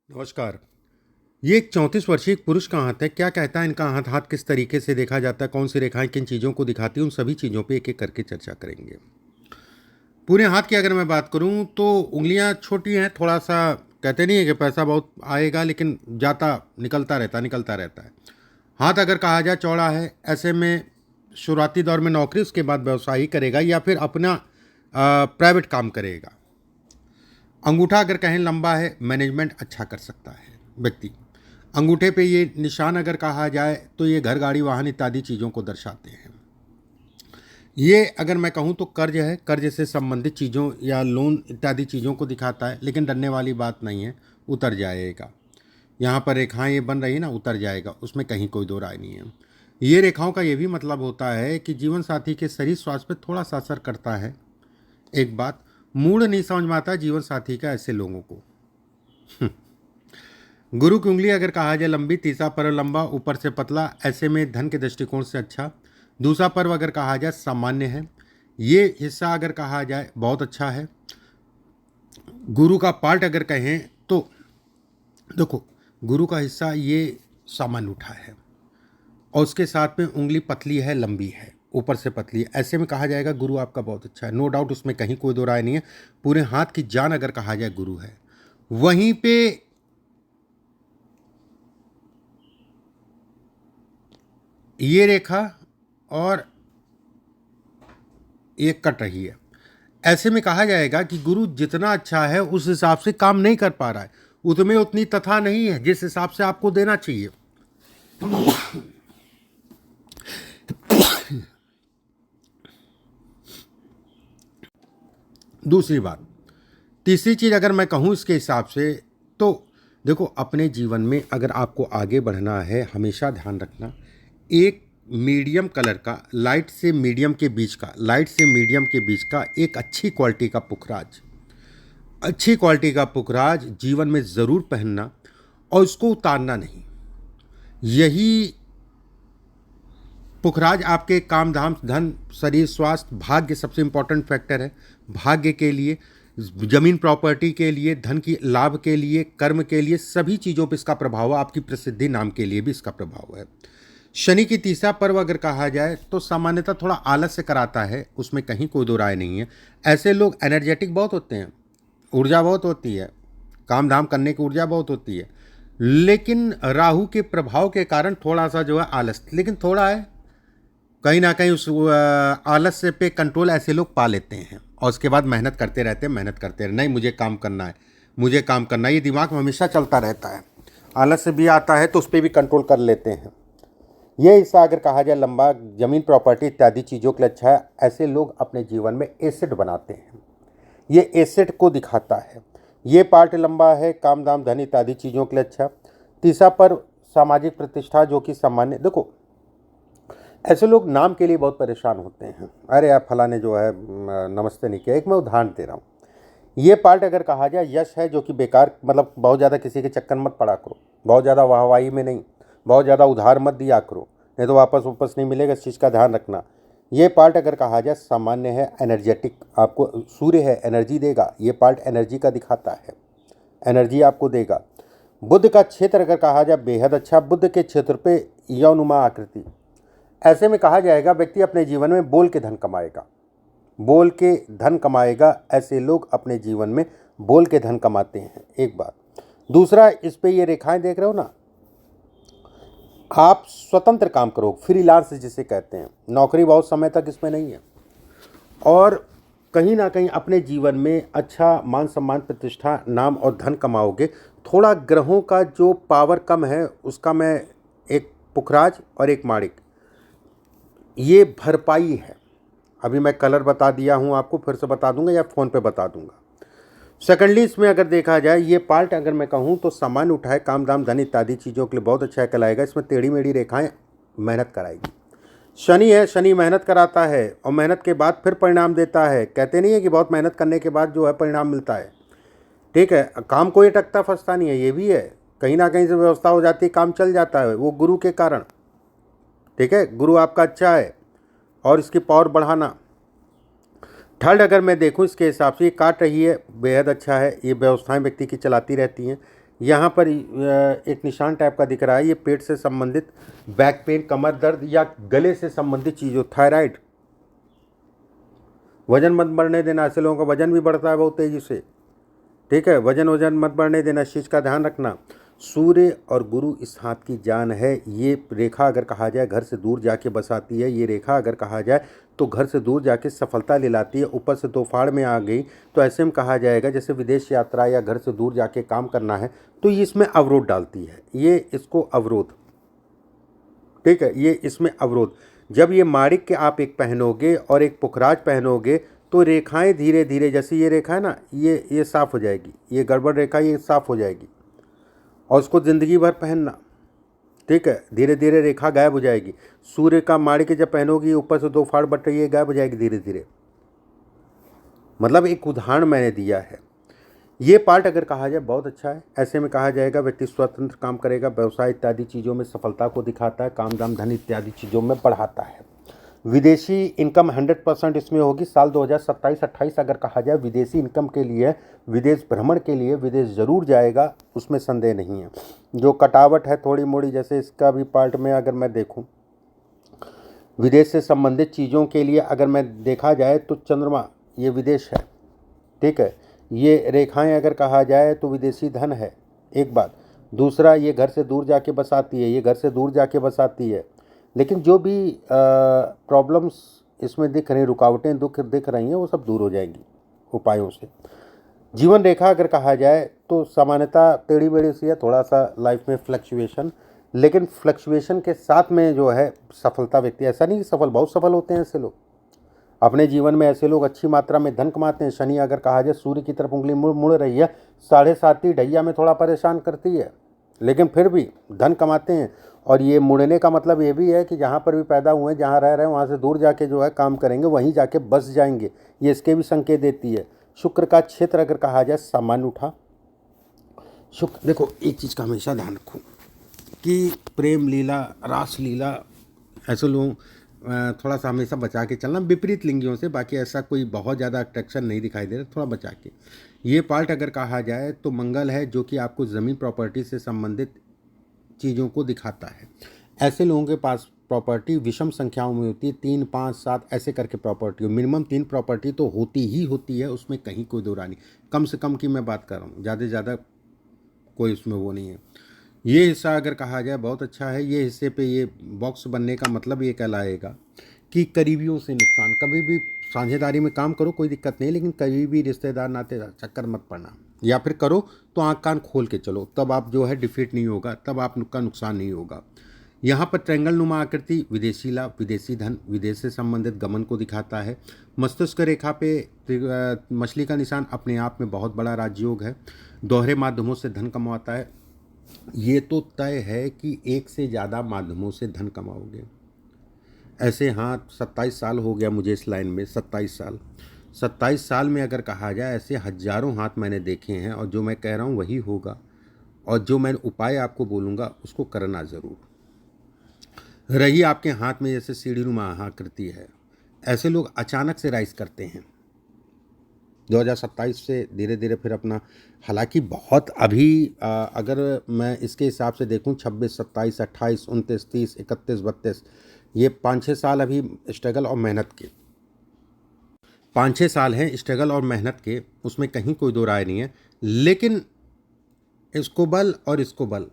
नमस्कार। ये एक 34 वर्षीय एक पुरुष का हाथ है। क्या कहता है इनका हाथ? हाथ किस तरीके से देखा जाता है? कौन सी रेखाएं किन चीज़ों को दिखाती हैं? उन सभी चीज़ों पे एक-एक करके चर्चा करेंगे। पूरे हाथ की अगर मैं बात करूं तो उँगलियां छोटी हैं, थोड़ा-सा कहते नहीं है कि पैसा बहुत आएगा लेकिन जाता निकलता रहता है। हाथ अगर कहा जाए चौड़ा है, ऐसे में शुरुआती दौर में नौकरी, उसके बाद व्यवसाय ही करेगा या फिर अपना प्राइवेट काम करेगा। अंगूठा अगर कहें लंबा है, मैनेजमेंट अच्छा कर सकता है व्यक्ति। अंगूठे पे ये निशान अगर कहा जाए तो ये घर, गाड़ी, वाहन इत्यादि चीज़ों को दर्शाते हैं। ये अगर मैं कहूँ तो कर्ज है, कर्ज से संबंधित चीज़ों या लोन इत्यादि चीज़ों को दिखाता है, लेकिन डरने वाली बात नहीं है, उतर जाएगा। यहाँ पर रेखाएं ये बन रही ना, उतर जाएगा, उसमें कहीं कोई दो राय नहीं है। ये रेखाओं का ये भी मतलब होता है कि जीवन साथी के शरीर स्वास्थ्य पर थोड़ा सा असर करता है। एक बात मूड नहीं समझ में आता जीवन साथी का ऐसे लोगों को। गुरु की उंगली अगर कहा जाए लंबी, तीसरा पर्व लंबा ऊपर से पतला, ऐसे में धन के दृष्टिकोण से अच्छा। दूसरा पर्व अगर कहा जाए सामान्य है। ये हिस्सा अगर कहा जाए बहुत अच्छा है। गुरु का पार्ट अगर कहें तो देखो, गुरु का हिस्सा ये सामान्य उठा है और उसके साथ में उंगली पतली है, लंबी है, ऊपर से पतली है, ऐसे में कहा जाएगा गुरु आपका बहुत अच्छा है। नो डाउट, उसमें कहीं कोई दो राय नहीं है। पूरे हाथ की जान अगर कहा जाए गुरु है। वहीं पे ये रेखा और ये कट रही है, ऐसे में कहा जाएगा कि गुरु जितना अच्छा है उस हिसाब से काम नहीं कर पा रहा है, उसमें उतनी तथा नहीं है जिस हिसाब से आपको देना चाहिए। दूसरी बात, तीसरी चीज़ अगर मैं कहूँ इसके हिसाब से तो देखो, अपने जीवन में अगर आपको आगे बढ़ना है, हमेशा ध्यान रखना, एक मीडियम कलर का, लाइट से मीडियम के बीच का एक अच्छी क्वालिटी का पुखराज जीवन में ज़रूर पहनना और उसको उतारना नहीं। यही पुखराज आपके काम धाम, धन, शरीर, स्वास्थ्य, भाग्य सबसे इंपॉर्टेंट फैक्टर है। भाग्य के लिए, जमीन प्रॉपर्टी के लिए, धन की लाभ के लिए, कर्म के लिए, सभी चीज़ों पर इसका प्रभाव है। आपकी प्रसिद्धि, नाम के लिए भी इसका प्रभाव है। शनि की तीसरा पर्व अगर कहा जाए तो सामान्यतः थोड़ा आलस से कराता है, उसमें कहीं कोई दो राय नहीं है। ऐसे लोग एनर्जेटिक बहुत होते हैं, ऊर्जा बहुत होती है, काम धाम करने की ऊर्जा बहुत होती है, लेकिन राहु के प्रभाव के कारण थोड़ा सा जो है आलस, लेकिन थोड़ा है, कहीं ना कहीं उस आलस से पे कंट्रोल ऐसे लोग पा लेते हैं और उसके बाद मेहनत करते रहते हैं, नहीं मुझे काम करना है, मुझे काम करना है, ये दिमाग में हमेशा चलता रहता है। आलस से भी आता है तो उस पर भी कंट्रोल कर लेते हैं। ये हिस्सा अगर कहा जाए लंबा, जमीन प्रॉपर्टी इत्यादि चीज़ों के लिए अच्छा है। ऐसे लोग अपने जीवन में एसेट बनाते हैं, ये एसेट को दिखाता है। ये पार्ट लंबा है, काम दाम धन इत्यादि चीज़ों के लिए अच्छा। तीसरा पर सामाजिक प्रतिष्ठा जो कि सामान्य। देखो, ऐसे लोग नाम के लिए बहुत परेशान होते हैं, अरे यार फला ने जो है नमस्ते नहीं किया। एक मैं उदाहरण दे रहा हूँ। ये पार्ट अगर कहा जाए यश है, जो कि बेकार, मतलब बहुत ज़्यादा किसी के चक्कर मत पड़ा करो, बहुत ज़्यादा वाहवाही में नहीं, बहुत ज़्यादा उधार मत दिया करो, नहीं तो वापस नहीं मिलेगा, इस चीज़ का ध्यान रखना। ये पार्ट अगर कहा जाए सामान्य है, एनर्जेटिक, आपको सूर्य है, एनर्जी देगा। ये पार्ट एनर्जी का दिखाता है, एनर्जी आपको देगा। बुध का क्षेत्र अगर कहा जाए बेहद अच्छा, बुध के क्षेत्र पे यौनुमा आकृति, ऐसे में कहा जाएगा व्यक्ति अपने जीवन में बोल के धन कमाएगा, बोल के धन कमाएगा। ऐसे लोग अपने जीवन में बोल के धन कमाते हैं, एक बात। दूसरा, इस पे ये रेखाएं देख रहे हो ना, आप स्वतंत्र काम करो, फ्रीलांस जिसे कहते हैं, नौकरी बहुत समय तक इसमें नहीं है, और कहीं ना कहीं अपने जीवन में अच्छा मान सम्मान, प्रतिष्ठा, नाम और धन कमाओगे। थोड़ा ग्रहों का जो पावर कम है उसका मैं एक पुखराज और एक माणिक, ये भरपाई है। अभी मैं कलर बता दिया हूँ आपको, फिर से बता दूंगा या फ़ोन पे बता दूंगा। सेकेंडली, इसमें अगर देखा जाए ये पार्ट अगर मैं कहूँ तो सामान्य उठाए, काम दाम धन इत्यादि चीज़ों के लिए बहुत अच्छा कहलाएगा। इसमें टेढ़ी मेढ़ी रेखाएं मेहनत कराएगी। शनि है, शनि मेहनत कराता है और मेहनत के बाद फिर परिणाम देता है। कहते नहीं है कि बहुत मेहनत करने के बाद जो है परिणाम मिलता है, ठीक है। काम कोई अटकता फंसता नहीं है, ये भी है, कहीं ना कहीं से व्यवस्था हो जाती है, काम चल जाता है, वो गुरु के कारण, ठीक है। गुरु आपका अच्छा है और इसकी पावर बढ़ाना। थर्ड अगर मैं देखूं इसके हिसाब से, ये काट रही है, बेहद अच्छा है। ये व्यवस्थाएं व्यक्ति की चलाती रहती हैं, यहाँ पर एक निशान टाइप का दिख रहा है, ये पेट से संबंधित बैक पेन, कमर दर्द या गले से संबंधित चीज़ हो, थायराइड, वजन मत बढ़ने देना। ऐसे लोगों का वजन भी बढ़ता है बहुत तेज़ी से, ठीक है, वजन मत बढ़ने देना, इस चीज़ का ध्यान रखना। सूर्य और गुरु इस हाथ की जान है। ये रेखा अगर कहा जाए घर से दूर जाके बसाती है, ये रेखा अगर कहा जाए तो घर से दूर जाके सफलता दिलाती है। ऊपर से दो फाड़ में आ गई तो ऐसे में कहा जाएगा जैसे विदेश यात्रा या घर से दूर जाके काम करना है तो ये इसमें अवरोध डालती है, ये इसको अवरोध, ठीक है, ये इसमें अवरोध। जब ये माणिक के आप एक पहनोगे और एक पुखराज पहनोगे तो रेखाएं धीरे धीरे, जैसे ये रेखा है ना, ये साफ हो जाएगी, ये गड़बड़ रेखा ये साफ हो जाएगी और उसको ज़िंदगी भर पहनना, ठीक है, धीरे धीरे रेखा गायब हो जाएगी। सूर्य का माणिक जब पहनोगी ऊपर से दो फाड़ बट रही है, गायब हो जाएगी धीरे धीरे। मतलब एक उदाहरण मैंने दिया है। ये पार्ट अगर कहा जाए बहुत अच्छा है। ऐसे में कहा जाएगा व्यक्ति स्वतंत्र काम करेगा, व्यवसाय इत्यादि चीज़ों में सफलता को दिखाता है, काम दाम धन इत्यादि चीज़ों में बढ़ाता है। विदेशी इनकम 100% इसमें होगी। साल 2027-28 अगर कहा जाए विदेशी इनकम के लिए, विदेश भ्रमण के लिए विदेश ज़रूर जाएगा, उसमें संदेह नहीं है। जो कटावट है थोड़ी मोड़ी, जैसे इसका भी पार्ट में अगर मैं देखूँ विदेश से संबंधित चीज़ों के लिए अगर मैं देखा जाए तो चंद्रमा ये विदेश है, ठीक है, ये रेखाएं अगर कहा जाए तो विदेशी धन है, एक बात। दूसरा, ये घर से दूर जाके बसाती है, ये घर से दूर जाके बसाती है। लेकिन जो भी प्रॉब्लम्स इसमें दिख रही, रुकावटें दुख दिख रही हैं, वो सब दूर हो जाएंगी उपायों से। जीवन रेखा अगर कहा जाए तो सामान्यतः टेढ़ी बेढ़ी सी है, थोड़ा सा लाइफ में फ्लक्चुएशन, लेकिन फ्लक्चुएशन के साथ में जो है सफलता व्यक्ति, ऐसा नहीं कि सफल, बहुत सफल होते हैं ऐसे लोग अपने जीवन में। ऐसे लोग अच्छी मात्रा में धन कमाते हैं। शनि अगर कहा जाए सूर्य की तरफ उंगली मुड़ रही है, 7.5 ढैया में थोड़ा परेशान करती है, लेकिन फिर भी धन कमाते हैं। और ये मुड़ने का मतलब ये भी है कि जहाँ पर भी पैदा हुए हैं, जहाँ रह रहे हैं, वहाँ से दूर जाके जो है काम करेंगे, वहीं जाके बस जाएंगे, ये इसके भी संकेत देती है। शुक्र का क्षेत्र अगर कहा जाए सामान्य उठा। शुक्र, देखो एक चीज़ का हमेशा ध्यान रखो कि प्रेम लीला, रास लीला, ऐसे लोग थोड़ा सा हमेशा बचा के चलना विपरीत लिंगियों से। बाकी ऐसा कोई बहुत ज़्यादा अट्रैक्शन नहीं दिखाई दे रहा, थोड़ा बचा के। ये पार्ट अगर कहा जाए तो मंगल है जो कि आपको ज़मीन प्रॉपर्टी से संबंधित चीज़ों को दिखाता है। ऐसे लोगों के पास प्रॉपर्टी विषम संख्याओं में होती है, 3, 5, 7 ऐसे करके प्रॉपर्टी हो। मिनिमम 3 प्रॉपर्टी तो होती ही होती है, उसमें कहीं कोई दो राय नहीं। कम से कम की मैं बात कर रहा हूँ, ज़्यादा से ज़्यादा कोई उसमें वो नहीं है। ये हिस्सा अगर कहा जाए बहुत अच्छा है। ये हिस्से पे ये बॉक्स बनने का मतलब ये कहलाएगा कि करीबियों से नुकसान, कभी भी साझेदारी में काम करो कोई दिक्कत नहीं, लेकिन करीबी रिश्तेदार नातेदार चक्कर मत पड़ना, या फिर करो तो आँख कान खोल के चलो, तब आप जो है डिफीट नहीं होगा, तब आपका नुकसान नहीं होगा। यहाँ पर ट्रायंगल नुमा आकृति विदेशी लाभ, विदेशी धन, विदेश से संबंधित गमन को दिखाता है। मस्तिष्क रेखा पे मछली का निशान अपने आप में बहुत बड़ा राजयोग है। दोहरे माध्यमों से धन कमाता है। ये तो तय है कि एक से ज़्यादा माध्यमों से धन कमाओगे। ऐसे हाँ 27 साल हो गया मुझे इस लाइन में, 27 साल में अगर कहा जाए ऐसे हजारों हाथ मैंने देखे हैं, और जो मैं कह रहा हूँ वही होगा, और जो मैं उपाय आपको बोलूँगा उसको करना ज़रूर। रही आपके हाथ में जैसे सीढ़ी नुमा आकृति है, ऐसे लोग अचानक से राइज करते हैं 2027 से धीरे धीरे फिर अपना, हालांकि बहुत अभी अगर मैं इसके हिसाब से देखूं 26, 27, 28, 29, 30, 31, 32, ये 5-6 साल अभी स्ट्रगल और मेहनत के, 5-6 साल हैं स्ट्रगल और मेहनत के, उसमें कहीं कोई दो राय नहीं है। लेकिन इसको बल और इसको बल,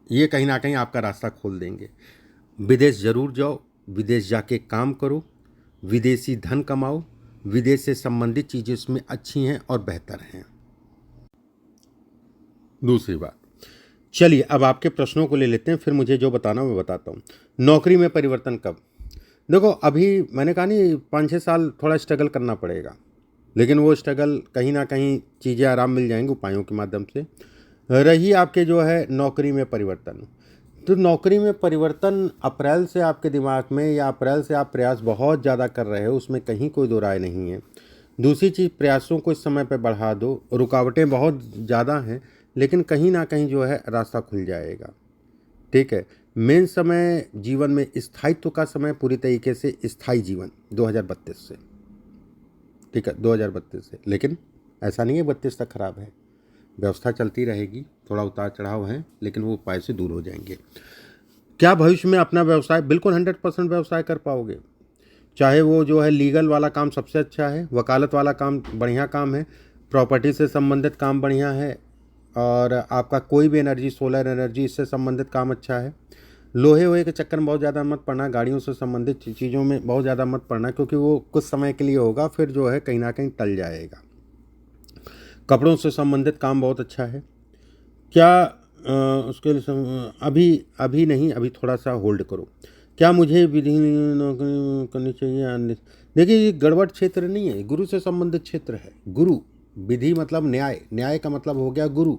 ये कहीं ना कहीं आपका रास्ता खोल देंगे। विदेश ज़रूर जाओ, विदेश जाके काम करो, विदेशी धन कमाओ, विदेश से संबंधित चीज़ें इसमें अच्छी हैं और बेहतर हैं। दूसरी बात, चलिए अब आपके प्रश्नों को ले लेते हैं, फिर मुझे जो बताना मैं बताता हूँ। नौकरी में परिवर्तन कब? देखो अभी मैंने कहा नहीं 5-6 साल थोड़ा स्ट्रगल करना पड़ेगा, लेकिन वो स्ट्रगल कहीं ना कहीं चीज़ें आराम मिल जाएंगी उपायों के माध्यम से। रही आपके जो है नौकरी में परिवर्तन, तो नौकरी में परिवर्तन अप्रैल से आपके दिमाग में, या अप्रैल से आप प्रयास बहुत ज़्यादा कर रहे हो, उसमें कहीं कोई दो राय नहीं है। दूसरी चीज़, प्रयासों को इस समय पर बढ़ा दो, रुकावटें बहुत ज़्यादा हैं लेकिन कहीं ना कहीं जो है रास्ता खुल जाएगा, ठीक है। मेन समय जीवन में स्थायित्व का समय पूरी तरीके से स्थायी जीवन 2032 से, ठीक है, 2032 से। लेकिन ऐसा नहीं है 32 तक खराब है, व्यवस्था चलती रहेगी, थोड़ा उतार चढ़ाव है लेकिन वो उपाय से दूर हो जाएंगे। क्या भविष्य में अपना व्यवसाय? बिल्कुल 100% व्यवसाय कर पाओगे। चाहे वो जो है लीगल वाला काम सबसे अच्छा है, वकालत वाला काम बढ़िया काम है, प्रॉपर्टी से संबंधित काम बढ़िया है, और आपका कोई भी एनर्जी, सोलर एनर्जी, इससे संबंधित काम अच्छा है। लोहे वोहे के चक्कर में बहुत ज़्यादा मत पड़ना, गाड़ियों से संबंधित चीज़ों में बहुत ज़्यादा मत पड़ना, क्योंकि वो कुछ समय के लिए होगा, फिर जो है कहीं ना कहीं टल जाएगा। कपड़ों से संबंधित काम बहुत अच्छा है। क्या उसके लिए अभी अभी नहीं, अभी थोड़ा सा होल्ड करो। क्या मुझे विधि नौकरी करनी चाहिए? देखिए, ये गड़बड़ क्षेत्र नहीं है, गुरु से संबंधित क्षेत्र है। गुरु विधि मतलब न्याय, न्याय का मतलब हो गया गुरु,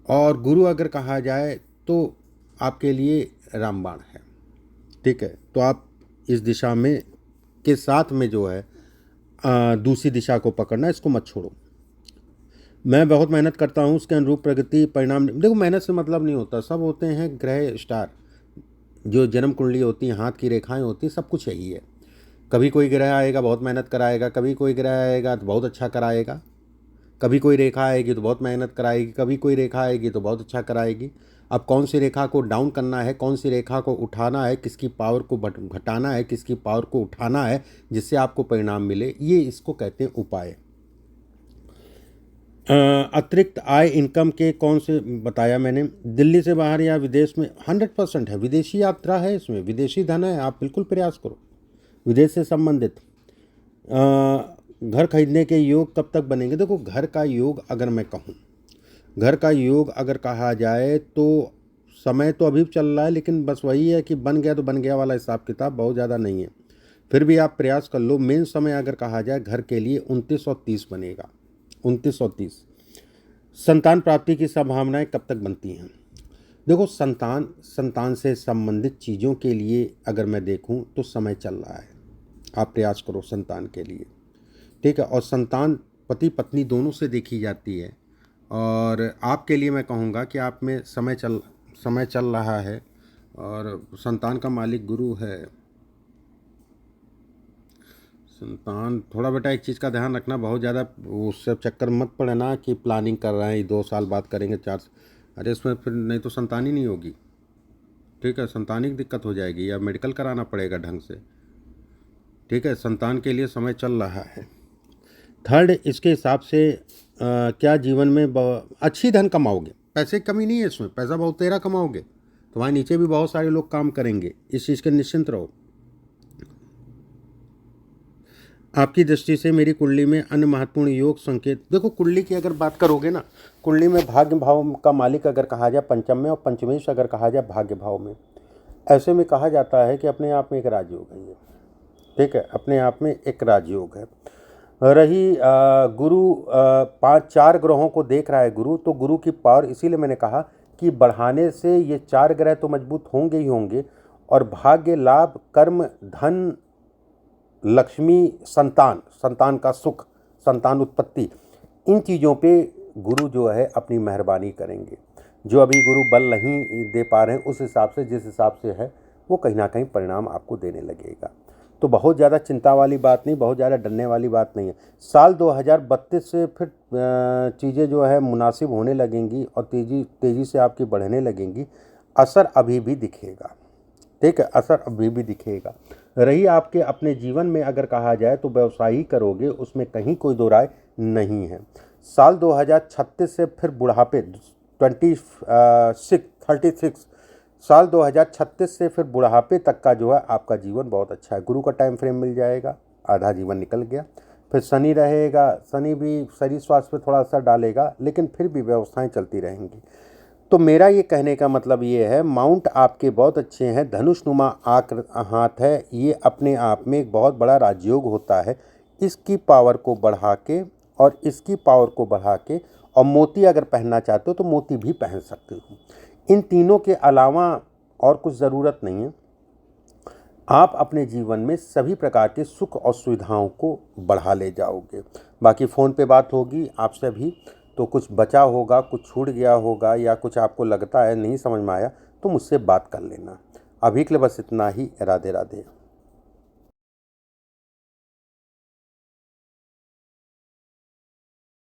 और गुरु अगर कहा जाए तो आपके लिए रामबाण है। ठीक है, तो आप इस दिशा में के साथ में जो है दूसरी दिशा को पकड़ना, इसको मत छोड़ो। मैं बहुत मेहनत करता हूँ, उसके अनुरूप प्रगति परिणाम। देखो, मेहनत से मतलब नहीं होता, सब होते हैं ग्रह स्टार, जो जन्म कुंडली होती है, हाथ की रेखाएं होती हैं, सब कुछ यही है। कभी कोई ग्रह आएगा बहुत मेहनत कराएगा, कभी कोई ग्रह आएगा तो बहुत अच्छा कराएगा, कभी कोई रेखा आएगी तो बहुत मेहनत कराएगी, कभी कोई रेखा आएगी तो बहुत अच्छा कराएगी। अब कौन सी रेखा को डाउन करना है, कौन सी रेखा को उठाना है, किसकी पावर को घटाना है, किसकी पावर को उठाना है, जिससे आपको परिणाम मिले, ये इसको कहते हैं उपाय। अतिरिक्त आय इनकम के कौन से बताया मैंने? दिल्ली से बाहर या विदेश में 100% है, विदेशी यात्रा है, इसमें विदेशी धन है, आप बिल्कुल प्रयास करो। विदेश से संबंधित घर खरीदने के योग कब तक बनेंगे? देखो, घर का योग अगर मैं कहूँ, घर का योग अगर कहा जाए तो समय तो अभी चल रहा है, लेकिन बस वही है कि बन गया तो बन गया वाला हिसाब किताब बहुत ज़्यादा नहीं है। फिर भी आप प्रयास कर लो। मेन समय अगर कहा जाए घर के लिए 29 और 30 बनेगा, 29 और 30। संतान प्राप्ति की संभावनाएं कब तक बनती हैं? देखो, संतान से संबंधित चीज़ों के लिए अगर मैं देखूं तो समय चल रहा है, आप प्रयास करो संतान के लिए। ठीक है, और संतान पति पत्नी दोनों से देखी जाती है, और आपके लिए मैं कहूँगा कि आप में समय चल रहा है, और संतान का मालिक गुरु है। संतान, थोड़ा बेटा एक चीज़ का ध्यान रखना, बहुत ज़्यादा उस सब चक्कर मत पड़ना कि प्लानिंग कर रहे हैं 2 साल बाद करेंगे, 4 अरे इसमें फिर नहीं तो संतान ही नहीं होगी। ठीक है, संतान की दिक्कत हो जाएगी, या मेडिकल कराना पड़ेगा ढंग से। ठीक है, संतान के लिए समय चल रहा है। थर्ड, इसके हिसाब से क्या जीवन में अच्छी धन कमाओगे? पैसे की कमी नहीं है इसमें, पैसा बहुत तेरा कमाओगे, तुम्हारे नीचे भी बहुत सारे लोग काम करेंगे, इस चीज़ के निश्चिंत रहो। आपकी दृष्टि से मेरी कुंडली में अन्य महत्वपूर्ण योग संकेत? देखो, कुंडली की अगर बात करोगे ना, कुंडली में भाग्य भाव का मालिक अगर कहा जाए पंचम में, और पंचमेश अगर कहा जाए भाग्य भाव में, ऐसे में कहा जाता है कि अपने आप में एक राजयोग है ये। ठीक है, अपने आप में एक राजयोग है। रही गुरु 4 ग्रहों को देख रहा है गुरु, तो गुरु की पावर, इसीलिए मैंने कहा कि बढ़ाने से ये 4 ग्रह तो मजबूत होंगे ही होंगे, और भाग्य, लाभ, कर्म, धन, लक्ष्मी, संतान का सुख, संतान उत्पत्ति, इन चीज़ों पे गुरु जो है अपनी मेहरबानी करेंगे। जो अभी गुरु बल नहीं दे पा रहे हैं, उस हिसाब से, जिस हिसाब से है, वो कहीं ना कहीं परिणाम आपको देने लगेगा। तो बहुत ज़्यादा चिंता वाली बात नहीं, बहुत ज़्यादा डरने वाली बात नहीं है। साल 2032 से फिर चीज़ें जो है मुनासिब होने लगेंगी, और तेज़ी से आपकी बढ़ने लगेंगी। असर अभी भी दिखेगा। ठीक है, असर अभी भी दिखेगा। रही आपके अपने जीवन में अगर कहा जाए तो व्यवसाय ही करोगे, उसमें कहीं कोई दो राय नहीं है। साल 2036 से फिर बुढ़ापे 36 साल 2036 से फिर बुढ़ापे तक का जो है आपका जीवन बहुत अच्छा है। गुरु का टाइम फ्रेम मिल जाएगा, आधा जीवन निकल गया। फिर शनि रहेगा, शनि भी शरीर स्वास्थ्य पे थोड़ा असर डालेगा, लेकिन फिर भी व्यवस्थाएं चलती रहेंगी। तो मेरा ये कहने का मतलब ये है, माउंट आपके बहुत अच्छे हैं, धनुषनुमा हाथ है, ये अपने आप में एक बहुत बड़ा राजयोग होता है। इसकी पावर को बढ़ा के, और इसकी पावर को बढ़ा के, और मोती अगर पहनना चाहते हो तो मोती भी पहन सकते हो। इन तीनों के अलावा और कुछ ज़रूरत नहीं है। आप अपने जीवन में सभी प्रकार के सुख और सुविधाओं को बढ़ा ले जाओगे। बाकी फ़ोन पे बात होगी आपसे भी, तो कुछ बचा होगा, कुछ छूट गया होगा, या कुछ आपको लगता है नहीं समझ में आया, तो मुझसे बात कर लेना। अभी के लिए बस इतना ही। राधे राधे।